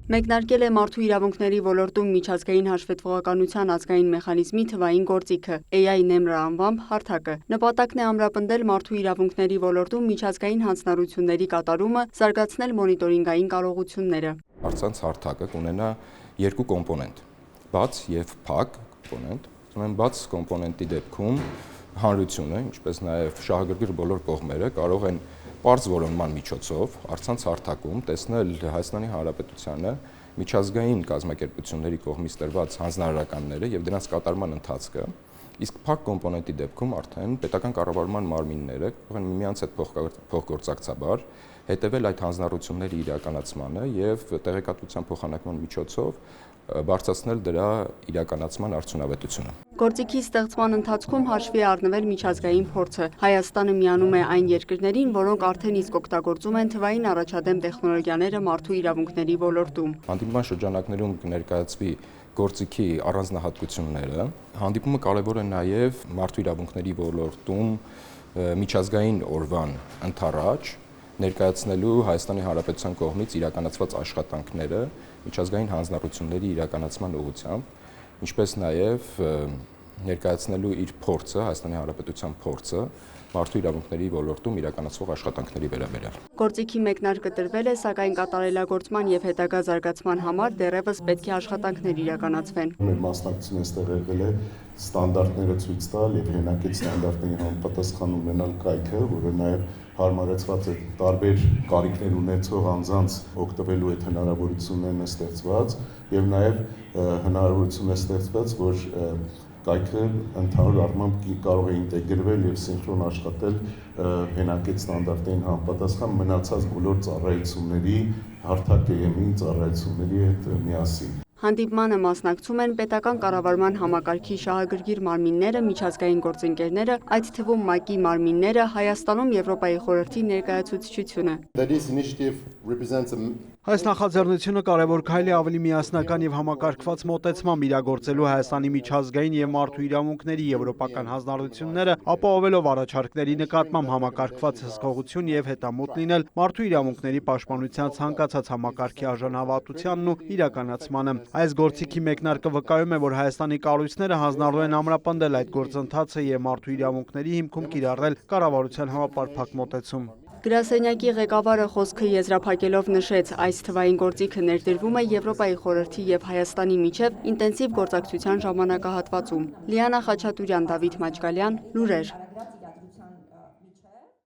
Մեկնարկել է մարդու իրավունքների ոլորտում միջազգային հաշվետվողականության ազգային մեխանիզմի թվային գործիքը AI NEMRA անվամբ հարթակը։ Նպատակն է ամրապնդել մարդու իրավունքների ոլորտում միջազգային հանձնառությունների կատարումը, զարգացնել մոնիտորինգային կարողությունները։ Առցանց հարթակը կունենա երկու կոմպոնենտ՝ բաց եւ փակ կոմպոնենտ։ Բաց կոմպոնենտի դեպքում հանրությունը, ինչպես նաև շահագրգիռ բոլոր կողմերը կարող են պարզ որոնման միջոցով առցանց հարթակում տեսնել Հայաստանի Հանրապետությանը միջազգային կազմակերպությունների կողմից տրված հանձնարարականները եւ դրանց կատարման ընթացքը, իսկ փակ կոմպոնենտի դեպքում արդեն պետական կառավարման մարմինները կարող են միմյանց հետ փոխգործակցաբար հետևել այդ հանձնառությունների իրականացմանը եւ տեղեկատվության փոխանակման միջոցով բարձրացնել դրա իրականացման արդյունավետությունը։ Գործիքի ստեղծման ընթացքում հաշվի է առնվել միջազգային փորձը։ Հայաստանը միանում է այն երկրներին, որոնք արդեն իսկ օգտագործում են թվային առաջադեմ տեխնոլոգիաները մարդու իրավունքների ոլորտում։ Հանդիպման շրջանակներում կներկայացվի գործիքի առանձնահատկությունները։ Հանդիպումը կարևոր է նաև մարդու իրավունքների ոլորտում միջազգային օրվան ընթառաջ ներկայացնելու Հայաստանի Հանրապետության կողմից իրականացված աշխատանքները միջազգային հանձնառությունների իրականացման ուղղությամբ, ինչպես նաև ներկայացնելու իր փորձը, Հայաստանի Հանրապետության փորձը մարդու իրավունքների ոլորտում իրականացվող աշխատանքների վերաբերյալ։ Գործիքի մեկնարկը տրվել է, սակայն կատարելագործման եւ հետագա զարգացման համար դեռևս պետք է աշխատանքներ իրականացվեն։ Մեր մասնակցությունը այստեղ եղել է ստանդարտները ցույց տալ եւ հենակից ստանդարտների համապատասխան ունենալ կայքը, որը նաեւ հարմարեցված է տարբեր կարիքներ ունեցող անձանց օգտվելու այդ հնարավորություններն է ստեղծված եւ նաեւ հնարավորություն է ստեղծված, որ կայքը ընդհանուր առմամբ կարող է ինտեգրվել եւ սինխրոն աշխատել հենակից ստանդարտներին համապատասխան մնացած բոլոր ծառայությունների հարթակ-ԵՄ-ի ծառայությունների հետ միասին։ Հանդիպմանը մասնակցում են պետական կառավարման համակարգի շահագրգիռ մարմինները, միջազգային գործընկերները, այդ թվում ՄԱԿ-ի մարմինները, Հայաստանում Եվրոպայի խորհրդի ներկայացուցչությունը։ Այս նախաձեռնությունը կարևոր քայլ է ավելի միասնական եւ համակարգված մոտեցմամբ իրագործելու Հայաստանի միջազգային եւ մարդու իրավունքների եվրոպական հանձնառությունները, ապահովելով առաջարկների նկատմամբ համակարգված հսկողություն եւ հետամուտ լինել մարդու իրավունքների պաշտպանության ցանկացած համակարգի արժանավատությանն ու իրականացմանը։ Այս գործիքի մեկնարկը վկայում է, որ Հայաստանի կառույցները հանձնառու են ամրապնդել այդ գործընթացը եւ մարդու իրավունքների հիմքում կիրառել կառավարության համապարփակ մոտեցում։ Գրասենյակի ղեկավարը խոսքը եզրափակելով նշեց, այս թվային գործիքը ներդրվում է Եվրոպայի խորհրդի եւ Հայաստանի միջև ինտենսիվ գործակցության ժամանակահատվածում։ Լիանա Խաչատուրյան, Դավիթ Մաչկալյան, լուրեր։